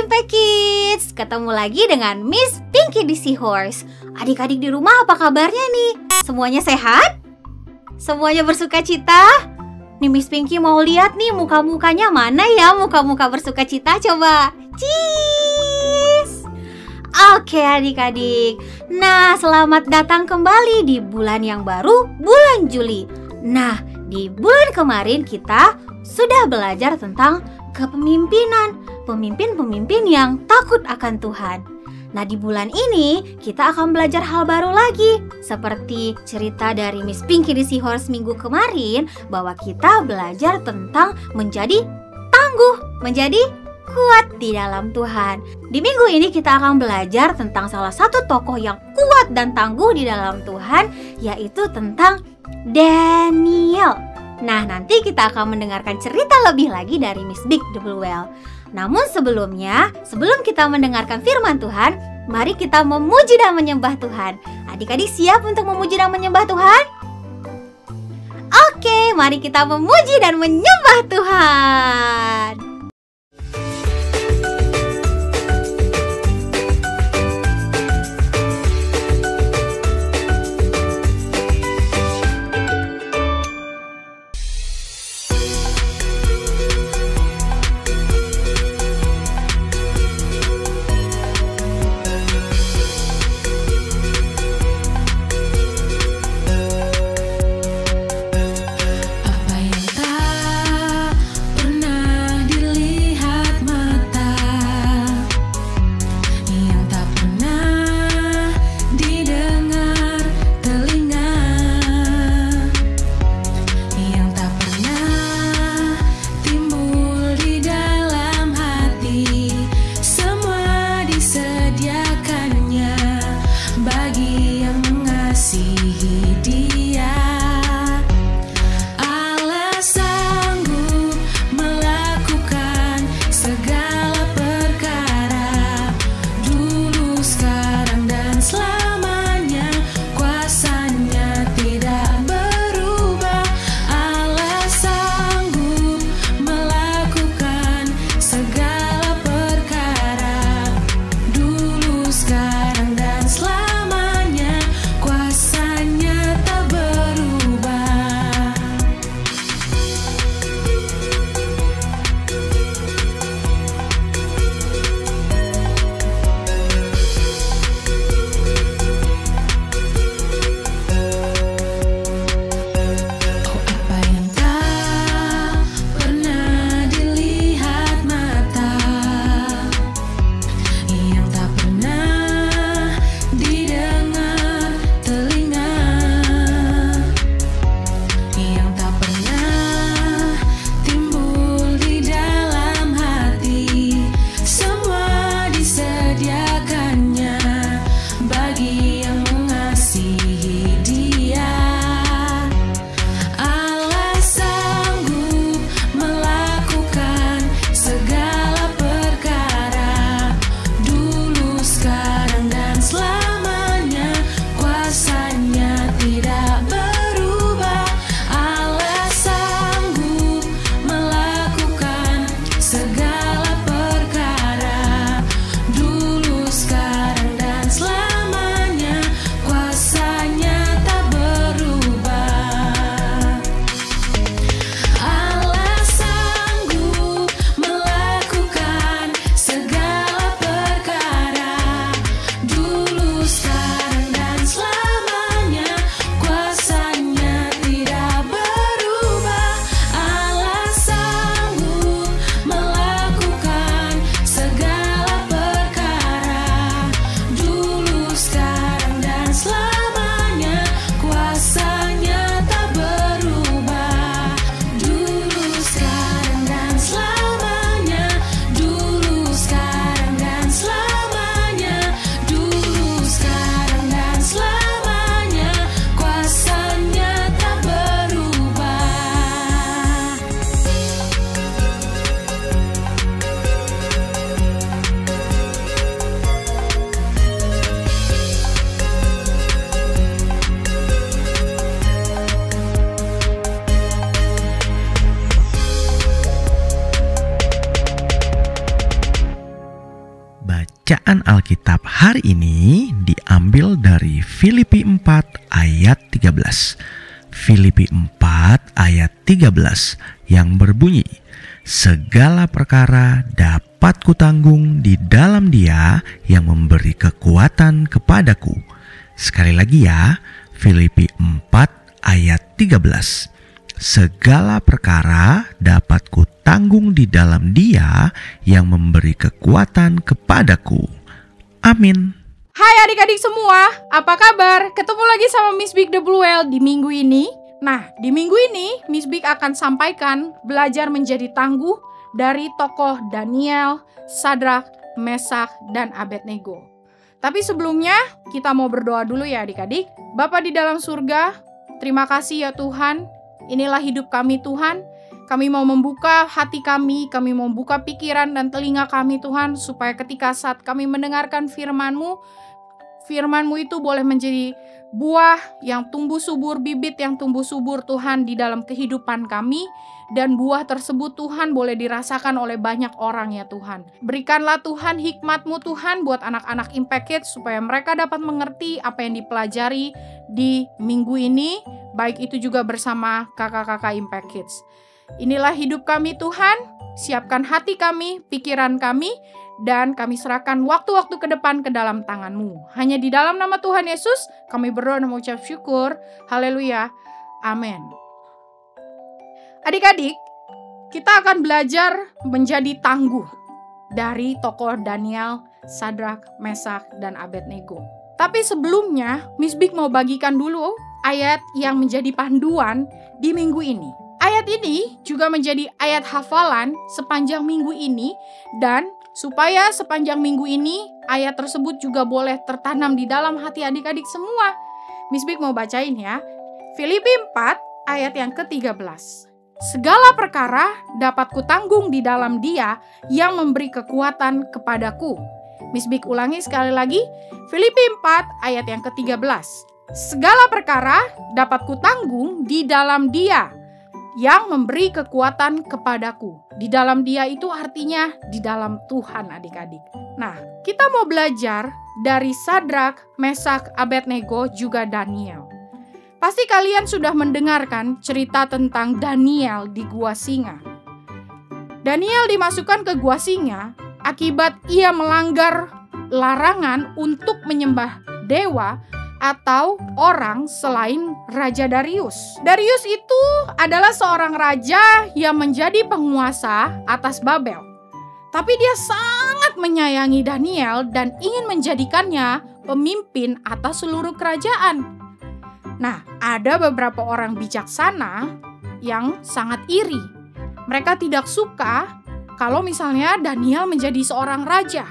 Impact Kids, ketemu lagi dengan Miss Pinky di Seahorse. Adik-adik di rumah apa kabarnya nih? Semuanya sehat? Semuanya bersuka cita? Nih Miss Pinky mau lihat nih muka-mukanya, mana ya muka-muka bersuka cita, coba. Cheese. Oke adik-adik. Nah, selamat datang kembali di bulan yang baru, bulan Juli. Nah, di bulan kemarin kita sudah belajar tentang kepemimpinan, pemimpin-pemimpin yang takut akan Tuhan. Nah, di bulan ini kita akan belajar hal baru lagi. Seperti cerita dari Miss Pinky di Seahorse minggu kemarin, bahwa kita belajar tentang menjadi tangguh, menjadi kuat di dalam Tuhan. Di minggu ini kita akan belajar tentang salah satu tokoh yang kuat dan tangguh di dalam Tuhan, yaitu tentang Daniel. Nah, nanti kita akan mendengarkan cerita lebih lagi dari Miss Big the Blue Whale. Namun sebelumnya, sebelum kita mendengarkan firman Tuhan, mari kita memuji dan menyembah Tuhan. Adik-adik siap untuk memuji dan menyembah Tuhan? Oke, mari kita memuji dan menyembah Tuhan. Apa yang tak pernah Bacaan Alkitab hari ini diambil dari Filipi 4 ayat 13. Filipi 4 ayat 13 yang berbunyi, "Segala perkara dapat kutanggung di dalam Dia yang memberi kekuatan kepadaku." Sekali lagi ya, Filipi 4 ayat 13. Segala perkara dapat kutanggung di dalam Dia yang memberi kekuatan kepadaku. Amin. Hai adik-adik semua, apa kabar? Ketemu lagi sama Miss Big WL di minggu ini. Nah, di minggu ini Miss Big akan sampaikan belajar menjadi tangguh dari tokoh Daniel, Sadrak, Mesak, dan Abednego. Tapi sebelumnya kita mau berdoa dulu ya adik-adik. Bapa di dalam surga, terima kasih ya Tuhan. Inilah hidup kami Tuhan. Kami mau membuka hati kami mau membuka pikiran dan telinga kami Tuhan, supaya ketika saat kami mendengarkan firman-Mu itu boleh menjadi buah yang tumbuh subur, bibit yang tumbuh subur Tuhan di dalam kehidupan kami. Dan buah tersebut Tuhan boleh dirasakan oleh banyak orang ya Tuhan. Berikanlah Tuhan hikmat-Mu Tuhan buat anak-anak Impact Kids, supaya mereka dapat mengerti apa yang dipelajari di minggu ini, baik itu juga bersama kakak-kakak Impact Kids. Inilah hidup kami Tuhan, siapkan hati kami, pikiran kami, dan kami serahkan waktu-waktu ke depan ke dalam tangan-Mu. Hanya di dalam nama Tuhan Yesus kami berdoa dan mengucap syukur. Haleluya. Amin. Adik-adik, kita akan belajar menjadi tangguh dari tokoh Daniel, Sadrak, Mesak, dan Abednego. Tapi sebelumnya, Miss Big mau bagikan dulu ayat yang menjadi panduan di minggu ini. Ayat ini juga menjadi ayat hafalan sepanjang minggu ini, dan supaya sepanjang minggu ini ayat tersebut juga boleh tertanam di dalam hati adik-adik semua. Miss Big mau bacain ya. Filipi 4 ayat yang ke-13. Segala perkara dapat kutanggung di dalam Dia yang memberi kekuatan kepadaku. Miss Big ulangi sekali lagi. Filipi 4 ayat yang ke-13. Segala perkara dapat kutanggung di dalam Dia yang memberi kekuatan kepadaku. Di dalam Dia itu artinya di dalam Tuhan adik-adik. Nah, kita mau belajar dari Sadrak, Mesak, Abednego, juga Daniel. Pasti kalian sudah mendengarkan cerita tentang Daniel di Gua Singa. Daniel dimasukkan ke Gua Singa akibat ia melanggar larangan untuk menyembah dewa atau orang selain Raja Darius. Darius itu adalah seorang raja yang menjadi penguasa atas Babel. Tapi dia sangat menyayangi Daniel dan ingin menjadikannya pemimpin atas seluruh kerajaan. Nah, ada beberapa orang bijaksana yang sangat iri. Mereka tidak suka kalau misalnya Daniel menjadi seorang raja.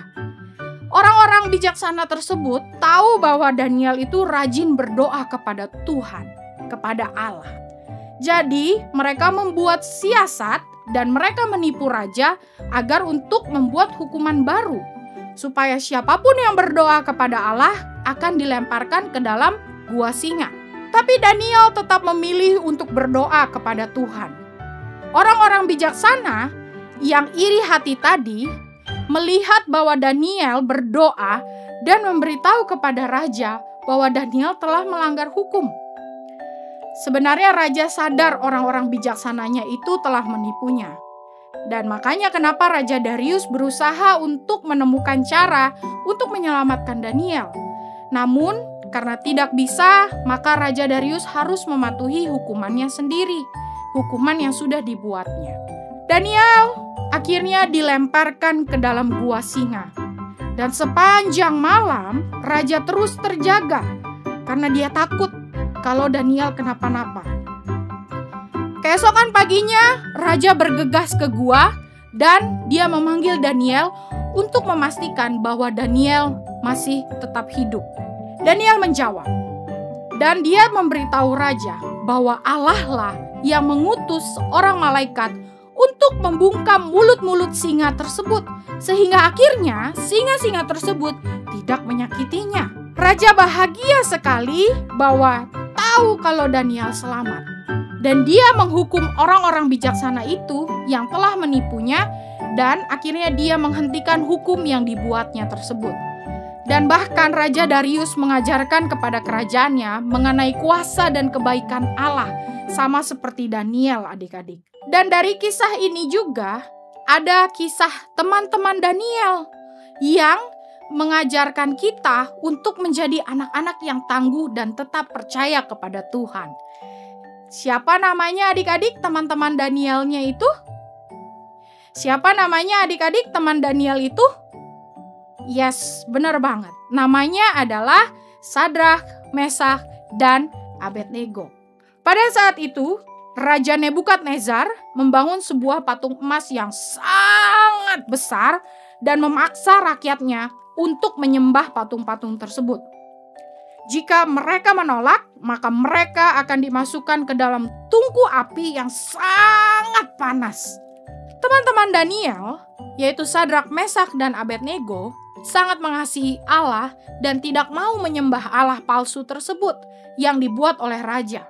Orang-orang bijaksana tersebut tahu bahwa Daniel itu rajin berdoa kepada Tuhan, kepada Allah. Jadi, mereka membuat siasat dan mereka menipu raja agar untuk membuat hukuman baru, supaya siapapun yang berdoa kepada Allah akan dilemparkan ke dalam Gua Singa. Tapi Daniel tetap memilih untuk berdoa kepada Tuhan. Orang-orang bijaksana yang iri hati tadi melihat bahwa Daniel berdoa dan memberitahu kepada raja bahwa Daniel telah melanggar hukum. Sebenarnya raja sadar orang-orang bijaksananya itu telah menipunya. Dan makanya kenapa Raja Darius berusaha untuk menemukan cara untuk menyelamatkan Daniel. Namun, karena tidak bisa, maka Raja Darius harus mematuhi hukumannya sendiri, hukuman yang sudah dibuatnya. Daniel akhirnya dilemparkan ke dalam Gua Singa. Dan sepanjang malam, Raja terus terjaga karena dia takut kalau Daniel kenapa-napa. Keesokan paginya, Raja bergegas ke gua dan dia memanggil Daniel untuk memastikan bahwa Daniel masih tetap hidup. Daniel menjawab, dan dia memberitahu Raja bahwa Allah lah yang mengutus seorang malaikat untuk membungkam mulut-mulut singa tersebut, sehingga akhirnya singa-singa tersebut tidak menyakitinya. Raja bahagia sekali bahwa tahu kalau Daniel selamat. Dan dia menghukum orang-orang bijaksana itu yang telah menipunya Dan akhirnya dia menghentikan hukum yang dibuatnya tersebut. Dan bahkan Raja Darius mengajarkan kepada kerajaannya mengenai kuasa dan kebaikan Allah, sama seperti Daniel, adik-adik. Dan dari kisah ini juga ada kisah teman-teman Daniel yang mengajarkan kita untuk menjadi anak-anak yang tangguh dan tetap percaya kepada Tuhan. Siapa namanya adik-adik teman-teman Danielnya itu? Siapa namanya adik-adik teman Daniel itu? Yes, benar banget. Namanya adalah Sadrak, Mesak, dan Abednego. Pada saat itu, Raja Nebukadnezar membangun sebuah patung emas yang sangat besar dan memaksa rakyatnya untuk menyembah patung-patung tersebut. Jika mereka menolak, maka mereka akan dimasukkan ke dalam tungku api yang sangat panas. Teman-teman Daniel, yaitu Sadrak, Mesak, dan Abednego, sangat mengasihi Allah dan tidak mau menyembah Allah palsu tersebut yang dibuat oleh raja.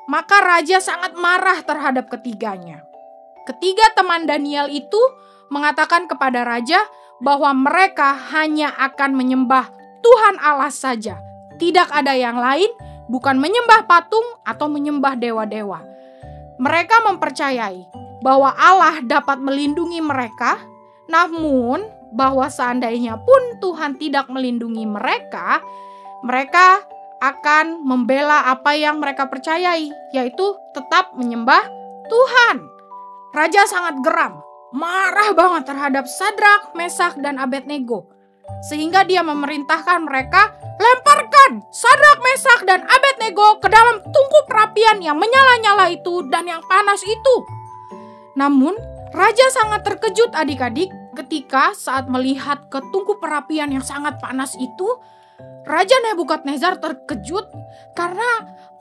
Maka raja sangat marah terhadap ketiganya. Ketiga teman Daniel itu mengatakan kepada raja bahwa mereka hanya akan menyembah Tuhan Allah saja. Tidak ada yang lain, bukan menyembah patung atau menyembah dewa-dewa. Mereka mempercayai bahwa Allah dapat melindungi mereka, namun bahwa seandainya pun Tuhan tidak melindungi mereka, mereka akan membela apa yang mereka percayai, yaitu tetap menyembah Tuhan. Raja sangat geram, marah banget terhadap Sadrak, Mesak, dan Abednego, sehingga dia memerintahkan mereka, lemparkan Sadrak, Mesak, dan Abednego ke dalam tungku perapian yang menyala-nyala itu dan yang panas itu. Namun, raja sangat terkejut adik-adik ketika saat melihat ke tungku perapian yang sangat panas itu. Raja Nebukadnezar terkejut karena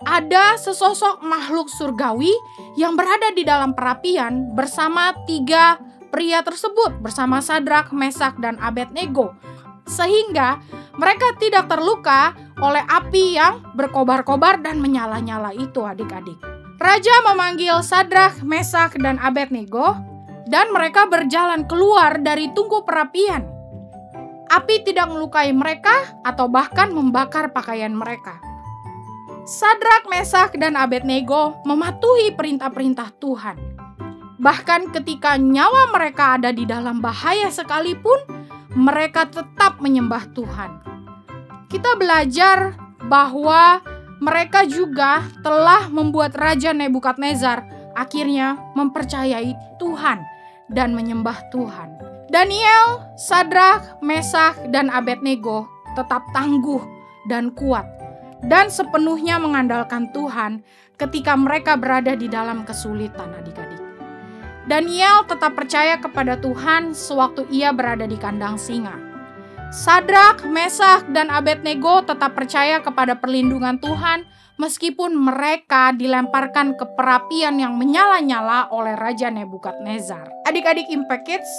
ada sesosok makhluk surgawi yang berada di dalam perapian bersama tiga pria tersebut, bersama Sadrak, Mesak, dan Abednego. Sehingga mereka tidak terluka oleh api yang berkobar-kobar dan menyala-nyala itu adik-adik. Raja memanggil Sadrak, Mesak, dan Abednego, dan mereka berjalan keluar dari tungku perapian. Api tidak melukai mereka atau bahkan membakar pakaian mereka. Sadrak, Mesak, dan Abednego mematuhi perintah-perintah Tuhan. Bahkan ketika nyawa mereka ada di dalam bahaya sekalipun, mereka tetap menyembah Tuhan. Kita belajar bahwa mereka juga telah membuat Raja Nebukadnezar akhirnya mempercayai Tuhan dan menyembah Tuhan. Daniel, Sadrak, Mesak, dan Abednego tetap tangguh dan kuat dan sepenuhnya mengandalkan Tuhan ketika mereka berada di dalam kesulitan adik-adik. Daniel tetap percaya kepada Tuhan sewaktu ia berada di kandang singa. Sadrak, Mesak, dan Abednego tetap percaya kepada perlindungan Tuhan meskipun mereka dilemparkan ke perapian yang menyala-nyala oleh Raja Nebukadnezar. Adik-adik Impact Kids,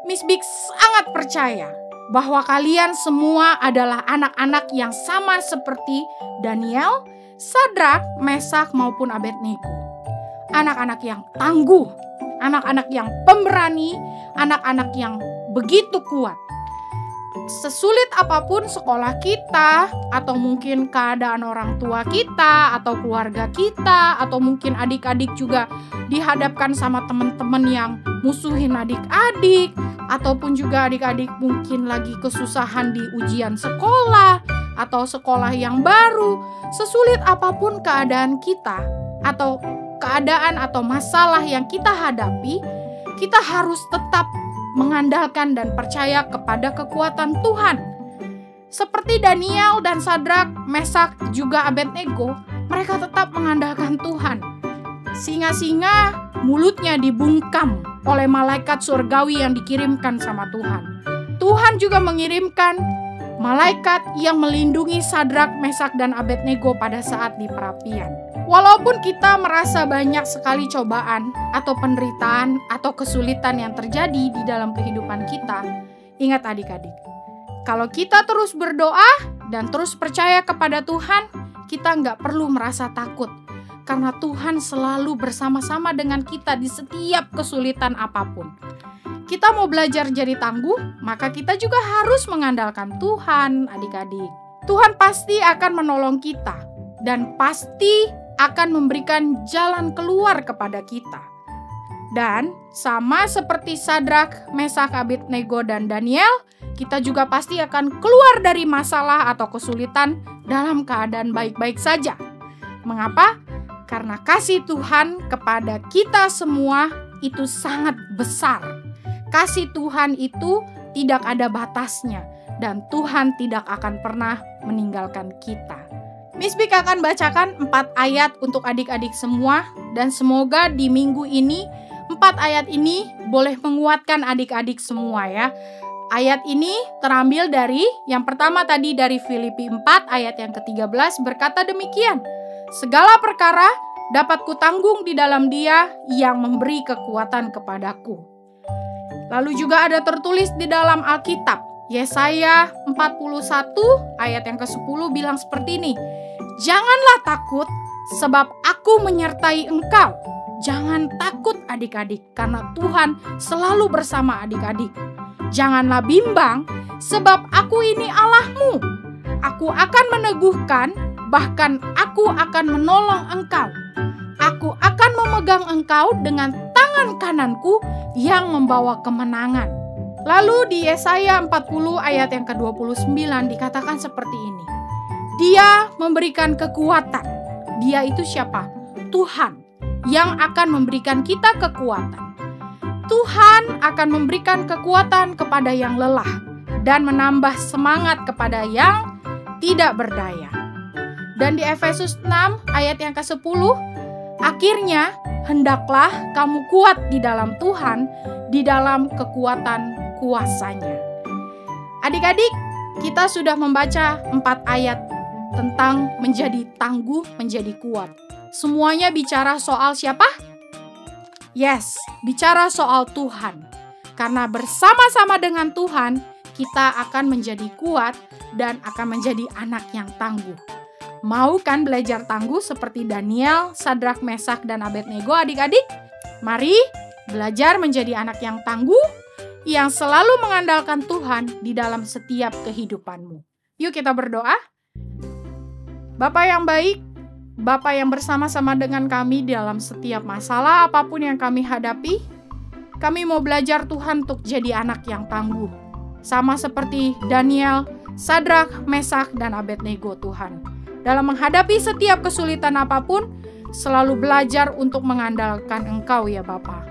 Miss Big sangat percaya bahwa kalian semua adalah anak-anak yang sama seperti Daniel, Sadrak, Mesak, maupun Abednego. Anak-anak yang tangguh, anak-anak yang pemberani, anak-anak yang begitu kuat. Sesulit apapun sekolah kita, atau mungkin keadaan orang tua kita, atau keluarga kita, atau mungkin adik-adik juga dihadapkan sama teman-teman yang musuhin adik-adik, ataupun juga adik-adik mungkin lagi kesusahan di ujian sekolah, atau sekolah yang baru. Sesulit apapun keadaan kita, atau keadaan atau masalah yang kita hadapi, kita harus tetap mengandalkan dan percaya kepada kekuatan Tuhan. Seperti Daniel dan Sadrak, Mesak, juga Abednego, mereka tetap mengandalkan Tuhan. Singa-singa mulutnya dibungkam oleh malaikat surgawi yang dikirimkan sama Tuhan. Tuhan juga mengirimkan malaikat yang melindungi Sadrak, Mesak, dan Abednego pada saat di perapian. Walaupun kita merasa banyak sekali cobaan atau penderitaan atau kesulitan yang terjadi di dalam kehidupan kita, ingat adik-adik, kalau kita terus berdoa dan terus percaya kepada Tuhan, kita nggak perlu merasa takut. Karena Tuhan selalu bersama-sama dengan kita di setiap kesulitan apapun. kita mau belajar jadi tangguh, maka kita juga harus mengandalkan Tuhan, adik-adik. Tuhan pasti akan menolong kita dan pasti akan memberikan jalan keluar kepada kita. Dan sama seperti Sadrak, Mesak, Abednego, dan Daniel, kita juga pasti akan keluar dari masalah atau kesulitan dalam keadaan baik-baik saja. Mengapa? Karena kasih Tuhan kepada kita semua itu sangat besar. Kasih Tuhan itu tidak ada batasnya dan Tuhan tidak akan pernah meninggalkan kita. Miss Bik akan bacakan 4 ayat untuk adik-adik semua dan semoga di minggu ini 4 ayat ini boleh menguatkan adik-adik semua ya. Ayat ini terambil dari yang pertama tadi dari Filipi 4 ayat yang ke-13 berkata demikian. Segala perkara dapat kutanggung di dalam Dia yang memberi kekuatan kepadaku. Lalu juga ada tertulis di dalam Alkitab, Yesaya 41 ayat yang ke-10 bilang seperti ini. Janganlah takut sebab aku menyertai engkau. Jangan takut adik-adik karena Tuhan selalu bersama adik-adik. Janganlah bimbang sebab aku ini Allahmu. Aku akan meneguhkan, bahkan aku akan menolong engkau. Aku akan memegang engkau dengan tangan kananku yang membawa kemenangan. Lalu di Yesaya 40 ayat yang ke-29 dikatakan seperti ini. Dia memberikan kekuatan. Dia itu siapa? Tuhan yang akan memberikan kita kekuatan. Tuhan akan memberikan kekuatan kepada yang lelah dan menambah semangat kepada yang tidak berdaya. Dan di Efesus 6 ayat yang ke-10, akhirnya hendaklah kamu kuat di dalam Tuhan, di dalam kekuatan kuasa-Nya. Adik-adik, kita sudah membaca 4 ayat tentang menjadi tangguh, menjadi kuat. Semuanya bicara soal siapa? Yes, bicara soal Tuhan. Karena bersama-sama dengan Tuhan, kita akan menjadi kuat dan akan menjadi anak yang tangguh. Mau kan belajar tangguh seperti Daniel, Sadrak, Mesak, dan Abednego adik-adik? Mari belajar menjadi anak yang tangguh, yang selalu mengandalkan Tuhan di dalam setiap kehidupanmu. Yuk kita berdoa. Bapa yang baik, Bapa yang bersama-sama dengan kami dalam setiap masalah apapun yang kami hadapi, kami mau belajar Tuhan untuk jadi anak yang tangguh. Sama seperti Daniel, Sadrak, Mesak, dan Abednego Tuhan. Dalam menghadapi setiap kesulitan apapun, selalu belajar untuk mengandalkan Engkau ya Bapa.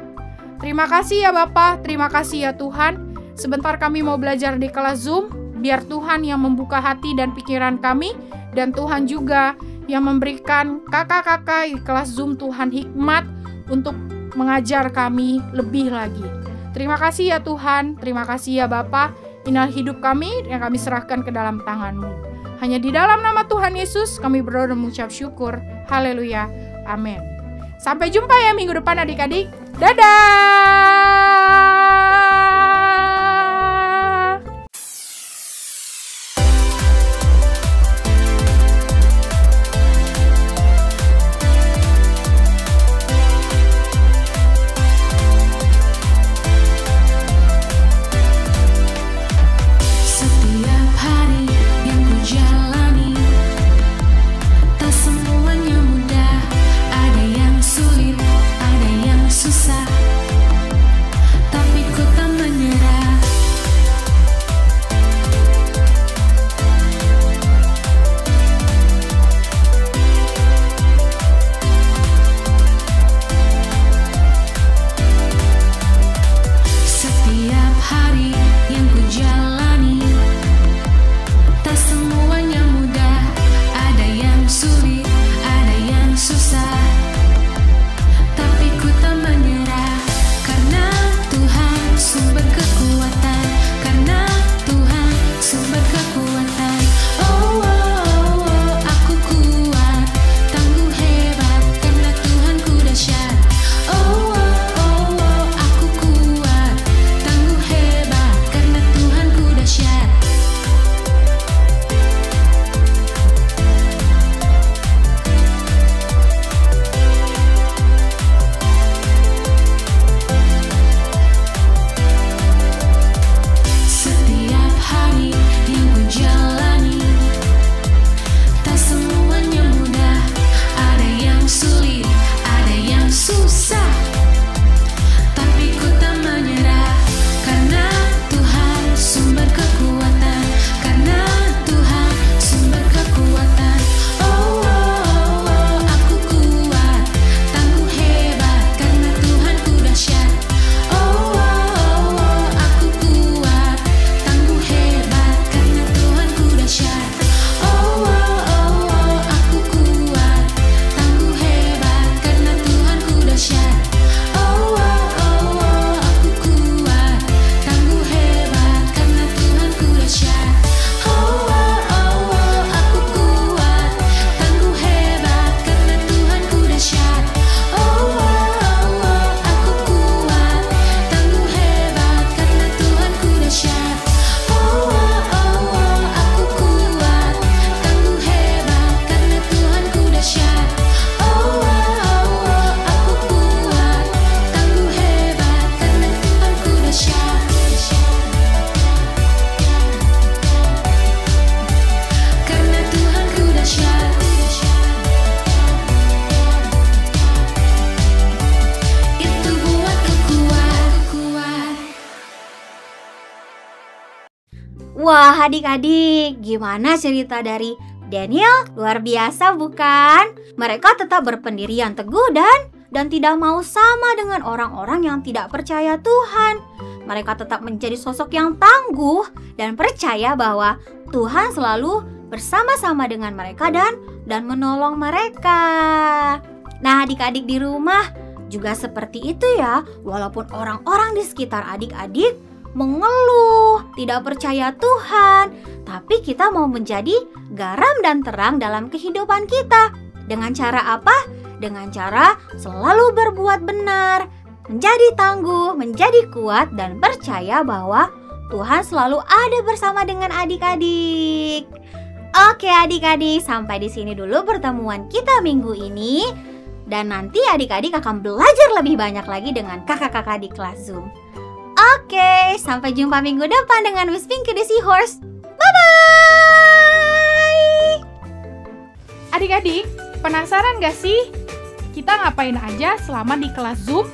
Terima kasih ya Bapa, terima kasih ya Tuhan. Sebentar kami mau belajar di kelas Zoom, biar Tuhan yang membuka hati dan pikiran kami, dan Tuhan juga yang memberikan kakak-kakak di kelas Zoom Tuhan hikmat untuk mengajar kami lebih lagi. Terima kasih ya Tuhan, terima kasih ya Bapa. Inilah hidup kami yang kami serahkan ke dalam tangan-Mu. Hanya di dalam nama Tuhan Yesus kami berdoa dan mengucap syukur. Haleluya. Amin. Sampai jumpa ya minggu depan adik-adik. Dadah! Susah Nah adik-adik, gimana cerita dari Daniel? Luar biasa bukan? Mereka tetap berpendirian teguh dan tidak mau sama dengan orang-orang yang tidak percaya Tuhan. Mereka tetap menjadi sosok yang tangguh dan percaya bahwa Tuhan selalu bersama-sama dengan mereka dan menolong mereka. Nah adik-adik di rumah juga seperti itu ya. Walaupun orang-orang di sekitar adik-adik mengeluh, tidak percaya Tuhan, tapi kita mau menjadi garam dan terang dalam kehidupan kita. Dengan cara apa? Dengan cara selalu berbuat benar, menjadi tangguh, menjadi kuat, dan percaya bahwa Tuhan selalu ada bersama dengan adik-adik. Oke adik-adik, sampai di sini dulu pertemuan kita minggu ini. Dan nanti adik-adik akan belajar lebih banyak lagi dengan kakak-kakak di kelas Zoom. Oke, sampai jumpa minggu depan dengan Miss Pinky the Seahorse. Bye-bye! Adik-adik, penasaran gak sih kita ngapain aja selama di kelas Zoom?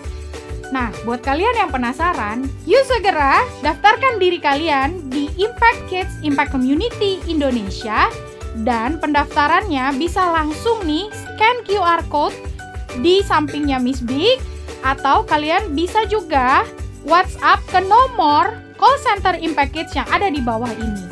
Nah, buat kalian yang penasaran, yuk segera daftarkan diri kalian di Impact Kids Impact Community Indonesia. Dan pendaftarannya bisa langsung nih scan QR Code di sampingnya Miss Big, atau kalian bisa juga WhatsApp ke nomor call center Impact Kids yang ada di bawah ini.